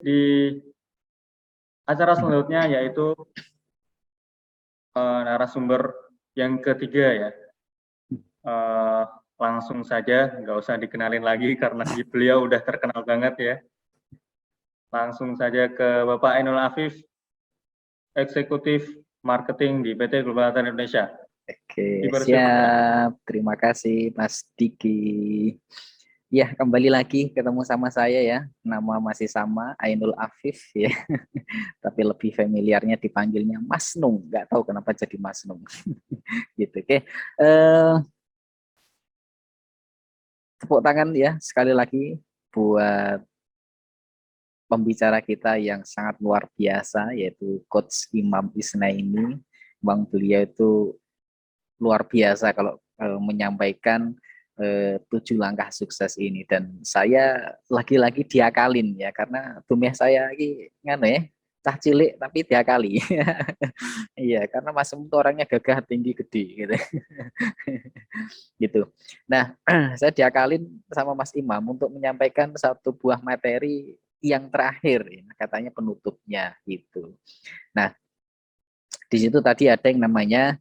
Di acara selanjutnya yaitu narasumber yang ketiga ya. Langsung saja, nggak usah dikenalin lagi karena beliau udah terkenal banget ya. Langsung saja ke Bapak Ainul Afif, Eksekutif Marketing di PT Global Data Indonesia. Oke, siap. Terima kasih Mas Diki. Ya, kembali lagi ketemu sama saya ya. Nama masih sama, Ainul Afif ya. Tapi lebih familiarnya dipanggilnya Mas Nung. Nggak tahu kenapa jadi Mas Nung. Gitu, oke. Tepuk tangan ya sekali lagi buat pembicara kita yang sangat luar biasa, yaitu Coach Imam Isnaini. Bang, beliau itu luar biasa kalau menyampaikan 7 langkah sukses ini, dan saya lagi-lagi diakalin ya, karena dumeh saya lagi ngene ya, cah cilik tapi diakali. Iya, karena Mas Em orangnya gagah, tinggi, gede gitu. Gitu. Nah, saya diakalin sama Mas Imam untuk menyampaikan satu buah materi yang terakhir, ya, katanya penutupnya gitu. Nah, di situ tadi ada yang namanya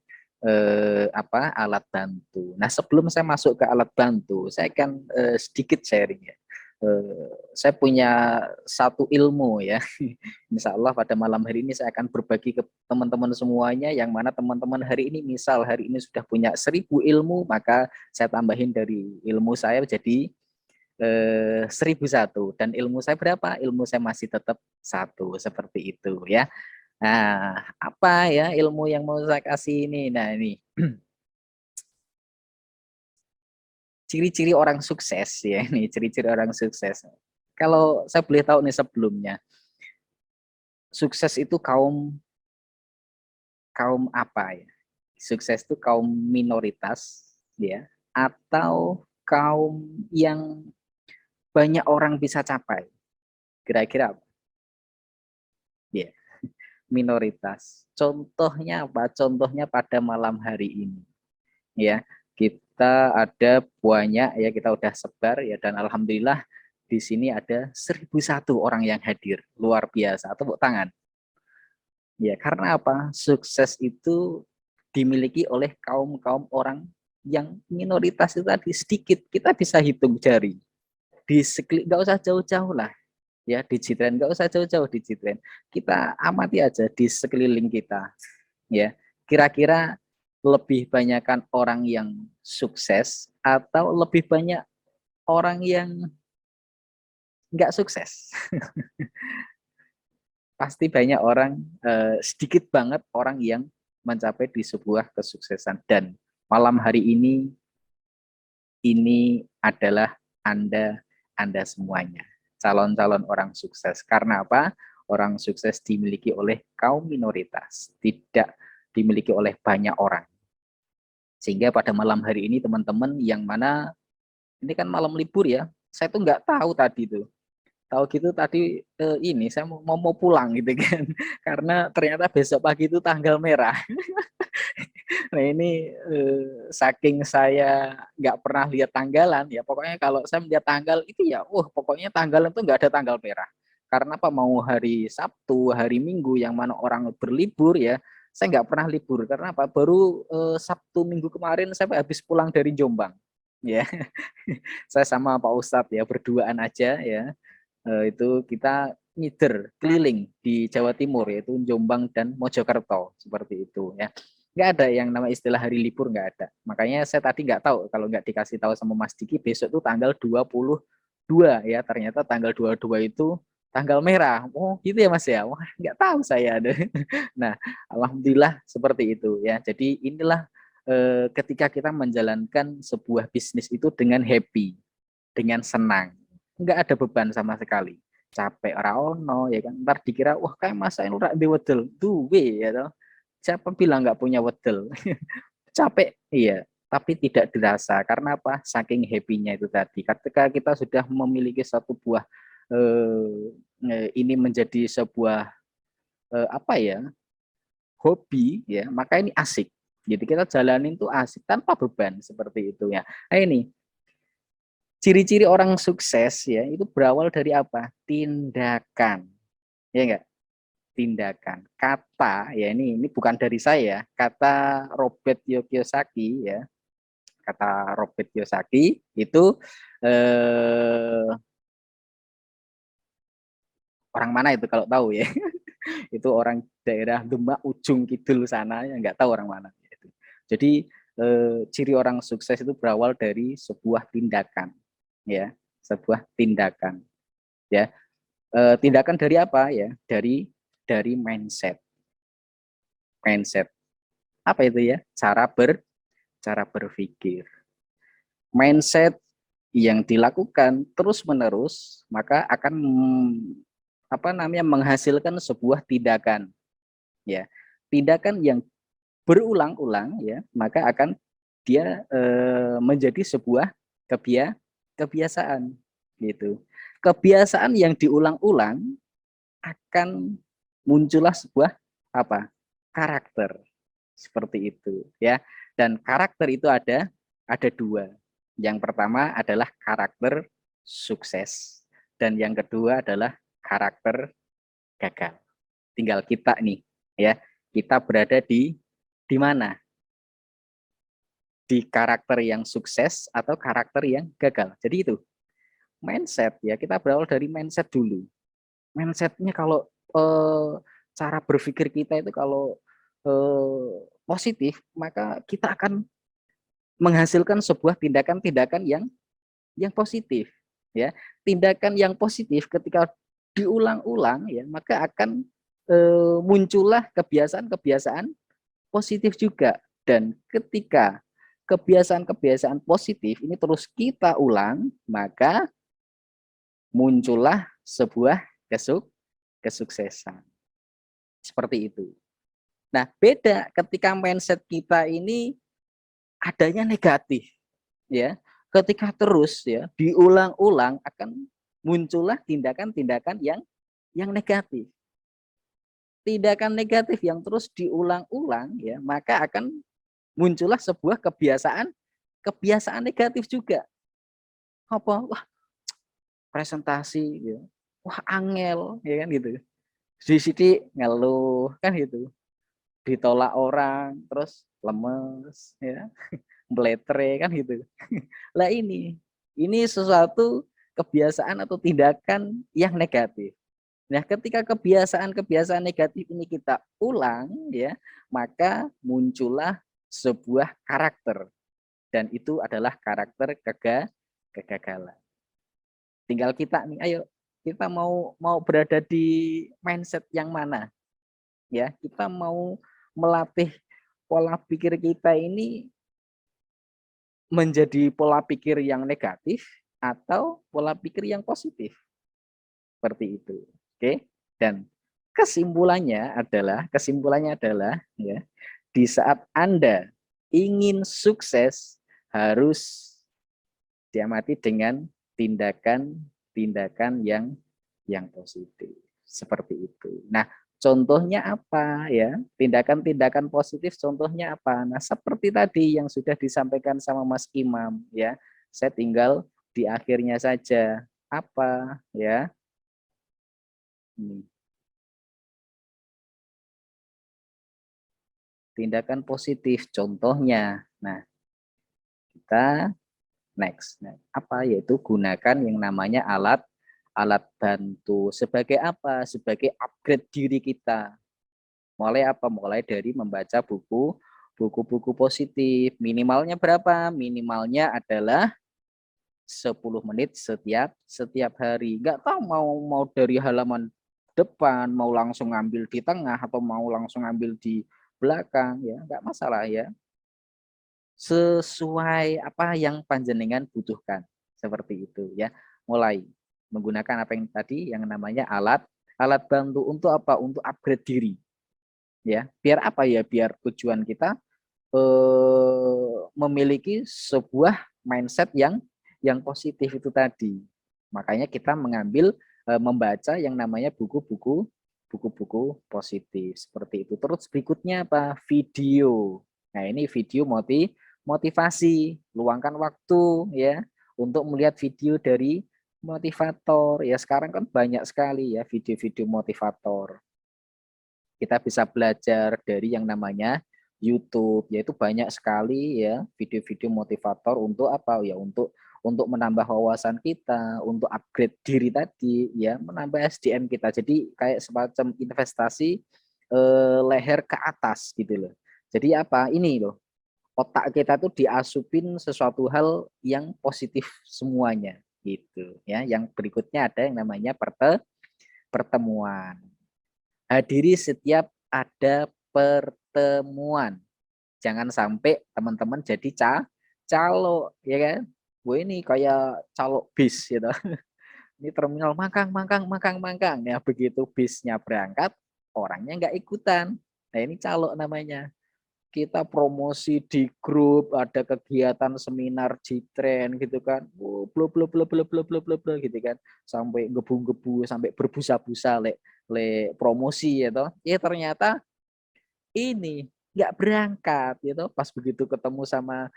alat bantu. Nah, sebelum saya masuk ke alat bantu, saya akan sedikit sharing ya. Saya punya satu ilmu ya. Insya Allah pada malam hari ini saya akan berbagi ke teman-teman semuanya, yang mana teman-teman hari ini misal hari ini sudah punya 1000 ilmu, maka saya tambahin dari ilmu saya jadi 1001, dan ilmu saya berapa? Ilmu saya masih tetap 1, seperti itu ya. Nah, apa ya ilmu yang mau saya kasih ini? Nah, ini ciri-ciri orang sukses ya, ini ciri-ciri orang sukses. Kalau saya boleh tahu nih sebelumnya, sukses itu kaum apa ya? Sukses itu kaum minoritas ya, atau kaum yang banyak orang bisa capai? Kira-kira apa? Ya, minoritas. Contohnya apa? Contohnya pada malam hari ini ya, kita ada banyak ya, kita udah sebar ya, dan alhamdulillah di sini ada 1001 orang yang hadir, luar biasa. Tepuk tangan ya, karena apa? Sukses itu dimiliki oleh kaum orang yang minoritas itu tadi sedikit, kita bisa hitung jari di sekeliling, nggak usah jauh-jauh lah ya, di Jitren, nggak usah jauh-jauh di Jitren, kita amati aja di sekeliling kita ya, kira-kira lebih banyakkan orang yang sukses atau lebih banyak orang yang nggak sukses? Pasti banyak orang, sedikit banget orang yang mencapai di sebuah kesuksesan. Dan malam hari ini adalah Anda semuanya, calon-calon orang sukses. Karena apa? Orang sukses dimiliki oleh kaum minoritas, tidak dimiliki oleh banyak orang. Sehingga pada malam hari ini teman-teman yang mana ini kan malam libur ya, saya tuh nggak tahu tadi tuh. Tahu gitu tadi ini saya mau pulang gitu kan, karena ternyata besok pagi itu tanggal merah. Nah ini saking saya nggak pernah lihat tanggalan ya, pokoknya kalau saya melihat tanggal itu ya, pokoknya tanggal itu nggak ada tanggal merah. Karena apa, mau hari Sabtu, hari Minggu yang mana orang berlibur ya, saya nggak pernah libur. Karena apa, baru Sabtu Minggu kemarin saya habis pulang dari Jombang ya. Saya sama Pak Ustadz ya berduaan aja ya, itu kita ngider keliling di Jawa Timur, yaitu Jombang dan Mojokerto, seperti itu ya. Nggak ada yang nama istilah hari libur, nggak ada. Makanya saya tadi nggak tahu, kalau nggak dikasih tahu sama Mas Diki besok tuh tanggal 22 ya, ternyata tanggal 22 itu tanggal merah. Oh gitu ya Mas ya, wah nggak tahu saya. Nah alhamdulillah seperti itu ya. Jadi inilah ketika kita menjalankan sebuah bisnis itu dengan happy, dengan senang, nggak ada beban sama sekali. Capek ora ono ya kan, ntar dikira wah kayak masa ini ora wedel duwe ya toh, siapa bilang nggak punya wedel. Capek iya, tapi tidak dirasa. Karena apa? Saking happy-nya itu tadi, ketika kita sudah memiliki satu buah ini menjadi sebuah apa ya, hobi ya, maka ini asik. Jadi kita jalanin tuh asik tanpa beban, seperti itu ya. Nah ini ciri-ciri orang sukses ya, itu berawal dari apa? Tindakan. ya enggak? Tindakan. Kata, ya ini bukan dari saya, kata Robert Kiyosaki ya. Kata Robert Kiyosaki itu orang mana itu kalau tahu ya. Itu orang daerah Demak ujung kidul sana, yang nggak tahu orang mana. Jadi ciri orang sukses itu berawal dari sebuah tindakan, ya, sebuah tindakan, ya. Tindakan dari apa ya? Dari mindset, mindset. Apa itu ya? Cara berpikir. Mindset yang dilakukan terus menerus maka akan menghasilkan sebuah tindakan, ya, tindakan yang berulang-ulang, ya, maka akan dia menjadi sebuah kebiasaan gitu. Kebiasaan yang diulang-ulang akan muncullah sebuah apa? Karakter seperti itu, ya. Dan karakter itu ada dua. Yang pertama adalah karakter sukses dan yang kedua adalah karakter gagal. Tinggal kita nih, ya, kita berada di mana? Di karakter yang sukses atau karakter yang gagal. Jadi itu mindset, ya, kita berawal dari mindset dulu. Mindsetnya kalau cara berpikir kita itu kalau positif, maka kita akan menghasilkan sebuah tindakan-tindakan yang positif, ya. Tindakan yang positif ketika diulang-ulang, ya, maka akan muncullah kebiasaan-kebiasaan positif juga. Dan ketika kebiasaan-kebiasaan positif ini terus kita ulang, maka muncullah sebuah kesuksesan. Seperti itu. Nah, beda ketika mindset kita ini adanya negatif, ya. Ketika terus, ya, diulang-ulang akan muncullah tindakan-tindakan yang negatif. Tindakan negatif yang terus diulang-ulang, ya, maka akan muncullah sebuah kebiasaan negatif juga. Apa? Wah, presentasi, ya. Wah, angel, ya kan gitu. Di sini ngeluh kan gitu. Ditolak orang, terus lemes, ya. Meletre kan gitu. Lah ini sesuatu kebiasaan atau tindakan yang negatif. Nah, ketika kebiasaan-kebiasaan negatif ini kita ulang, ya, maka muncullah sebuah karakter dan itu adalah karakter kegagalan. Tinggal kita nih, ayo kita mau berada di mindset yang mana, ya? Kita mau melatih pola pikir kita ini menjadi pola pikir yang negatif atau pola pikir yang positif. Seperti itu. Oke? Dan kesimpulannya adalah, ya, di saat Anda ingin sukses harus diamati dengan tindakan-tindakan yang positif. Seperti itu. Nah, contohnya apa, ya? Tindakan-tindakan positif contohnya apa? Nah, seperti tadi yang sudah disampaikan sama Mas Imam, ya. Saya tinggal di akhirnya saja. Apa, ya? Tindakan positif contohnya. Nah, kita next. Nah, apa? Yaitu gunakan yang namanya alat bantu. Sebagai apa? Sebagai upgrade diri kita. Mulai apa? Mulai dari membaca buku-buku positif. Minimalnya berapa? Minimalnya adalah 10 menit setiap hari. Enggak tahu mau dari halaman depan, mau langsung ngambil di tengah atau mau langsung ngambil di belakang, ya, enggak masalah, ya. Sesuai apa yang panjenengan butuhkan. Seperti itu, ya. Mulai menggunakan apa yang tadi yang namanya alat bantu untuk apa? Untuk upgrade diri. Ya, biar apa ya? Biar tujuan kita memiliki sebuah mindset yang positif itu tadi. Makanya kita membaca yang namanya buku-buku positif seperti itu. Terus berikutnya apa? Video. Nah, ini video motivasi. Luangkan waktu, ya, untuk melihat video dari motivator. Ya sekarang kan banyak sekali ya video-video motivator. Kita bisa belajar dari yang namanya YouTube, yaitu banyak sekali ya video-video motivator untuk apa ya, untuk menambah wawasan kita, untuk upgrade diri tadi ya, menambah SDM kita. Jadi kayak semacam investasi leher ke atas gitu loh. Jadi apa ini loh, otak kita tuh diasupin sesuatu hal yang positif semuanya gitu ya. Yang berikutnya ada yang namanya pertemuan. Hadiri setiap ada pertemuan. Jangan sampai teman-teman jadi calo, ya kan? Gue ini kayak calo bis gitu. Ini terminal mangkang, mangkang, mangkang, mangkang. Ya begitu bisnya berangkat, orangnya nggak ikutan. Nah ini calo namanya. Kita promosi di grup, ada kegiatan seminar Jitren gitu kan, blo blo blo blo blo blo blo blo gitu kan, sampai gebu-gebu, sampai berbusa-busa le promosi ya toh. Ya ternyata ini nggak berangkat gitu. Pas begitu ketemu sama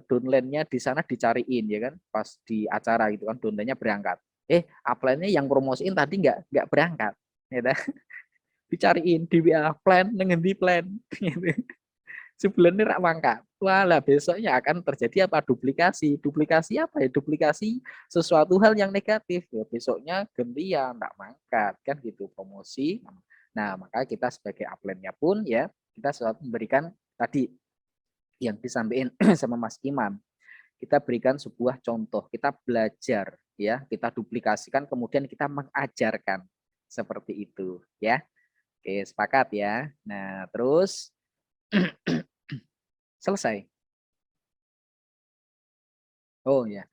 downline-nya di sana dicariin ya kan, pas di acara gitu kan downline-nya berangkat. Upline-nya yang promosiin tadi nggak berangkat. Ya, dicariin di WA plan, ngendi plan gitu. Sebulan ini rak mangkat. Walah, besoknya akan terjadi apa? Duplikasi. Duplikasi apa ya? Duplikasi sesuatu hal yang negatif. Ya, besoknya gantian, enggak mangkat. Kan gitu, promosi. Nah, maka kita sebagai upline-nya pun ya, kita selalu memberikan tadi yang disampaikan sama Mas Imam. Kita berikan sebuah contoh, kita belajar ya, kita duplikasikan kemudian kita mengajarkan seperti itu ya. Oke, sepakat ya. Nah, terus selesai. Oh ya,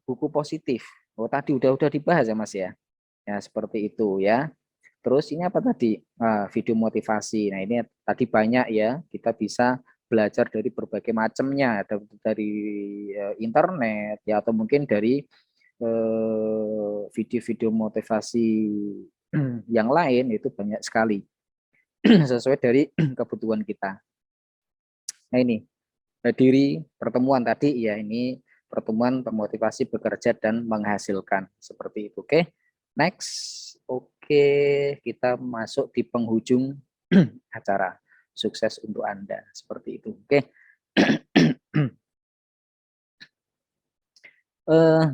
buku positif. Oh tadi udah dibahas ya Mas ya. Ya seperti itu ya. Terus ini apa tadi? Video motivasi. Nah ini tadi banyak ya. Kita bisa belajar dari berbagai macamnya, dari internet ya, atau mungkin dari video-video motivasi yang lain, itu banyak sekali sesuai dari kebutuhan kita. Nah ini diri pertemuan tadi ya, ini pertemuan memotivasi bekerja dan menghasilkan seperti itu. Oke, next. Oke, kita masuk di penghujung acara. Sukses untuk Anda seperti itu. Oke.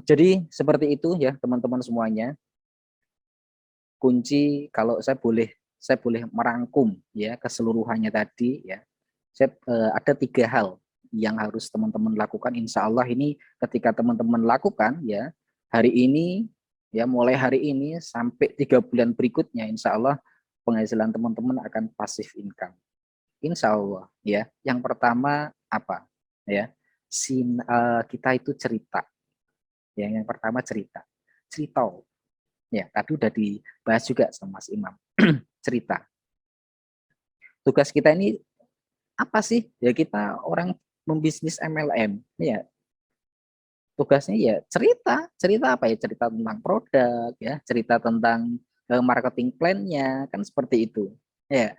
Jadi seperti itu ya teman-teman semuanya. Kunci kalau saya boleh merangkum ya keseluruhannya tadi ya. Ada 3 hal yang harus teman-teman lakukan. Insya Allah ini ketika teman-teman lakukan ya, hari ini ya, mulai hari ini sampai 3 bulan berikutnya, insya Allah penghasilan teman-teman akan passive income. Insya Allah ya. Yang pertama apa ya? Kita itu cerita. Ya, yang pertama cerita. Cerita. Ya, tadi udah dibahas juga sama Mas Imam. Cerita. Tugas kita ini apa sih? Ya kita orang membisnis MLM, ya tugasnya ya cerita. Cerita apa ya? Cerita tentang produk, ya, cerita tentang marketing plan-nya, kan seperti itu. Ya,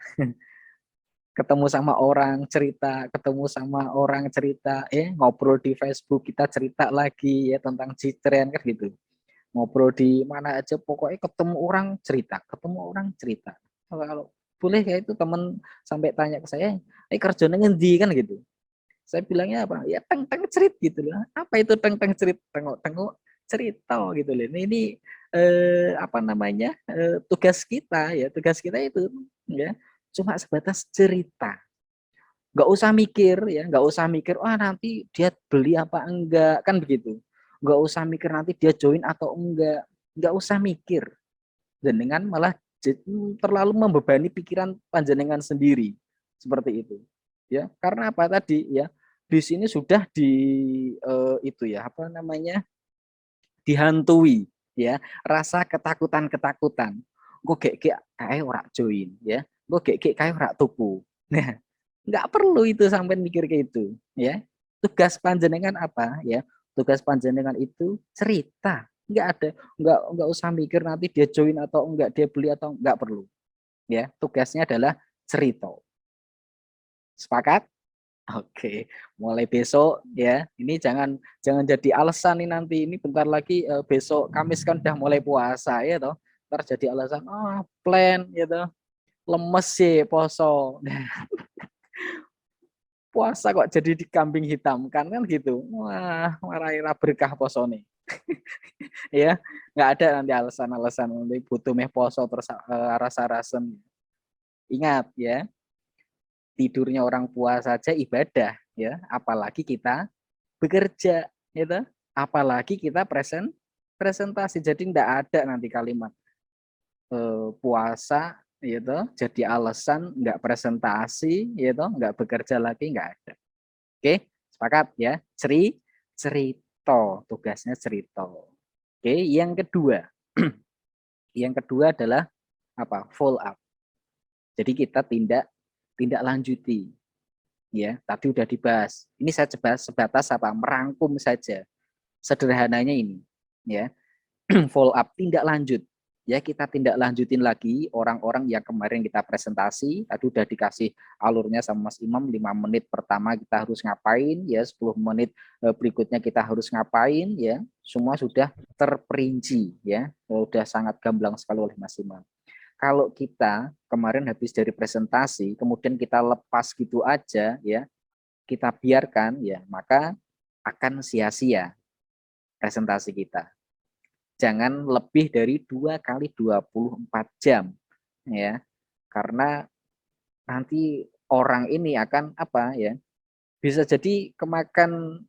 ketemu sama orang cerita, ketemu sama orang cerita, ngobrol di Facebook kita cerita lagi ya tentang Citren kan gitu. Ngobrol di mana aja pokoknya ketemu orang cerita, ketemu orang cerita. Kalau boleh kayak itu teman sampai tanya ke saya, kerjanya ngendi kan gitu. Saya bilangnya apa? Ya teng-teng cerit gitu loh. Apa itu teng-teng cerit? Tengok-tengok cerita gitu loh. Ini apa namanya? Tugas kita ya, tugas kita itu ya cuma sebatas cerita. Nggak usah mikir ya, nggak usah mikir nanti dia beli apa enggak kan begitu. Nggak usah mikir nanti dia join atau enggak. Nggak usah mikir. Dan dengan malah terlalu membebani pikiran panjenengan sendiri seperti itu ya, karena apa tadi ya, di sini sudah itu ya apa namanya, dihantui ya rasa ketakutan gue kayak ora join ya, gue kayak ora tuku. Nah nggak perlu itu sampai mikir kayak itu ya. Tugas panjenengan apa ya, tugas panjenengan itu cerita. Nggak ada, nggak usah mikir nanti dia join atau enggak, dia beli atau enggak, perlu ya. Tugasnya adalah cerita. Sepakat? Oke, mulai besok ya. Ini jangan jangan jadi alasan nih nanti. Ini bentar lagi besok Kamis kan udah mulai puasa ya toh. Ntar jadi alasan plan gitu. Lemes sih poso. Puasa kok jadi di kambing hitam kan gitu. Wah, marah berkah poso nih. Ya, nggak ada nanti alasan-alasan nanti butuh meh poso terus rasa-rasen. Ingat ya, tidurnya orang puasa saja ibadah ya, apalagi kita bekerja gitu, apalagi kita presentasi. Jadi tidak ada nanti kalimat puasa gitu jadi alasan nggak presentasi gitu, nggak bekerja lagi, nggak ada. Oke, sepakat ya. Cerita, tugasnya cerita. Oke, yang kedua yang kedua adalah apa? Follow up. Jadi kita tindak lanjuti ya. Tadi udah dibahas. Ini saya sebatas apa? Merangkum saja. Sederhananya ini ya. Follow up, tindak lanjut. Ya, kita tindak lanjutin lagi orang-orang yang kemarin kita presentasi. Tadi udah dikasih alurnya sama Mas Imam, 5 menit pertama kita harus ngapain ya, 10 menit berikutnya kita harus ngapain ya. Semua sudah terperinci ya. Sudah sangat gamblang sekali oleh Mas Imam. Kalau kita kemarin habis dari presentasi, kemudian kita lepas gitu aja ya, kita biarkan ya, maka akan sia-sia presentasi kita. Jangan lebih dari 2 kali 24 jam ya. Karena nanti orang ini akan apa ya? Bisa jadi kemakan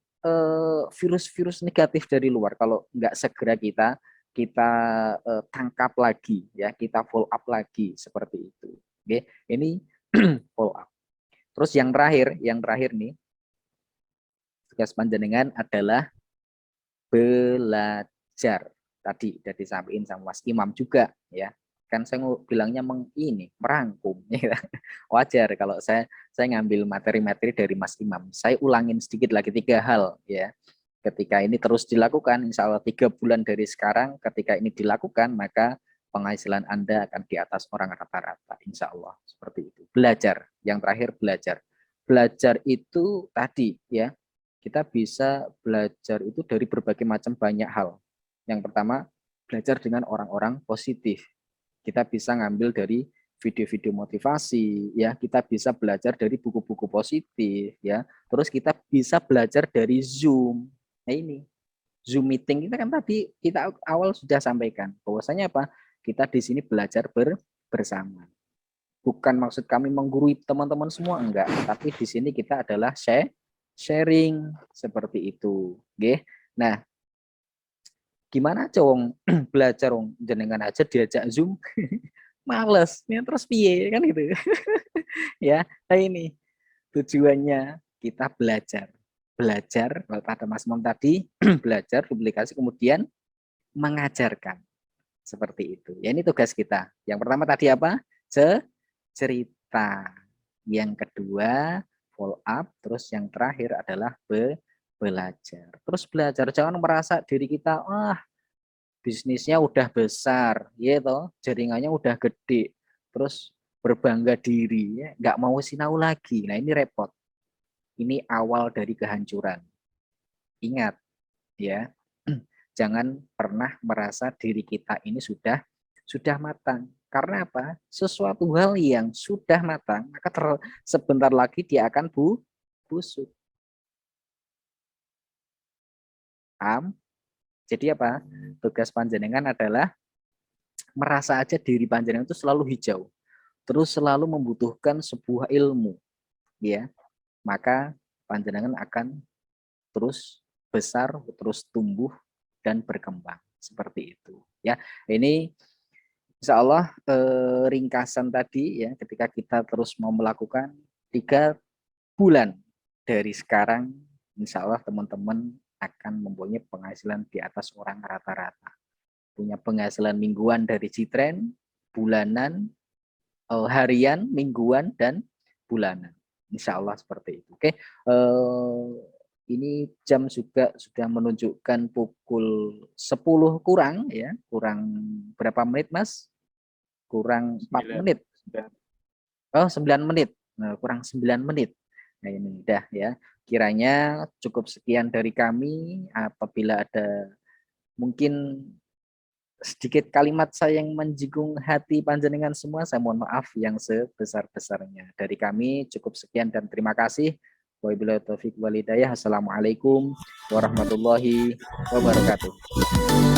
virus-virus negatif dari luar kalau nggak segera kita tangkap lagi ya, kita follow up lagi seperti itu. Oke, ini follow up. Terus yang terakhir nih, tugas panjenengan adalah belajar. Tadi udah disampaikan sama Mas Imam juga ya. Kan saya bilangnya merangkum ya. Wajar kalau saya ngambil materi-materi dari Mas Imam. Saya ulangin sedikit lagi 3 hal ya. Ketika ini terus dilakukan, insya Allah 3 bulan dari sekarang, ketika ini dilakukan, maka penghasilan Anda akan di atas orang rata-rata, insya Allah. Seperti itu. Belajar. Yang terakhir belajar. Belajar itu tadi ya, kita bisa belajar itu dari berbagai macam banyak hal. Yang pertama, belajar dengan orang-orang positif. Kita bisa ngambil dari video-video motivasi, ya. Kita bisa belajar dari buku-buku positif, ya. Terus kita bisa belajar dari Zoom. Nah ini, Zoom meeting kita kan tadi kita awal sudah sampaikan bahwasanya apa? Kita di sini belajar bersama. Bukan maksud kami menggurui teman-teman semua, enggak. Tapi di sini kita adalah sharing seperti itu. Oke. Nah, gimana cowong belajar jenengan aja diajak Zoom males ya, terus piye kan gitu. Ya, nah ini tujuannya kita belajar kalau pada Mas Mom tadi belajar duplikasi kemudian mengajarkan seperti itu ya. Ini tugas kita. Yang pertama tadi apa? Cerita. Yang kedua follow up. Terus yang terakhir adalah belajar. Terus belajar, jangan merasa diri kita bisnisnya udah besar ya toh, jaringannya udah gede, terus berbangga diri ya, nggak mau sinau lagi. Nah ini repot, ini awal dari kehancuran. Ingat ya, jangan pernah merasa diri kita ini sudah matang. Karena apa? Sesuatu hal yang sudah matang maka sebentar lagi dia akan busuk. Paham? Jadi apa? Tugas panjenengan adalah merasa aja diri panjenengan itu selalu hijau, terus selalu membutuhkan sebuah ilmu, ya. Maka panjenengan akan terus besar, terus tumbuh dan berkembang seperti itu, ya. Ini insya Allah ringkasan tadi ya, ketika kita terus mau melakukan 3 bulan dari sekarang, insya Allah teman-teman akan mempunyai penghasilan di atas orang rata-rata. Punya penghasilan mingguan dari Citren, bulanan, harian, mingguan, dan bulanan. Insya Allah seperti itu. Oke, ini jam juga sudah menunjukkan pukul 10 kurang ya, kurang berapa menit Mas? Kurang 4 menit. Oh, 9 menit. Nah, kurang 9 menit. Nah, ini udah ya. Kiranya cukup sekian dari kami. Apabila ada mungkin sedikit kalimat saya yang menjinggung hati panjenengan semua, saya mohon maaf yang sebesar-besarnya. Dari kami cukup sekian dan terima kasih. Wabillahi taufiq wal hidayah. Assalamualaikum warahmatullahi wabarakatuh.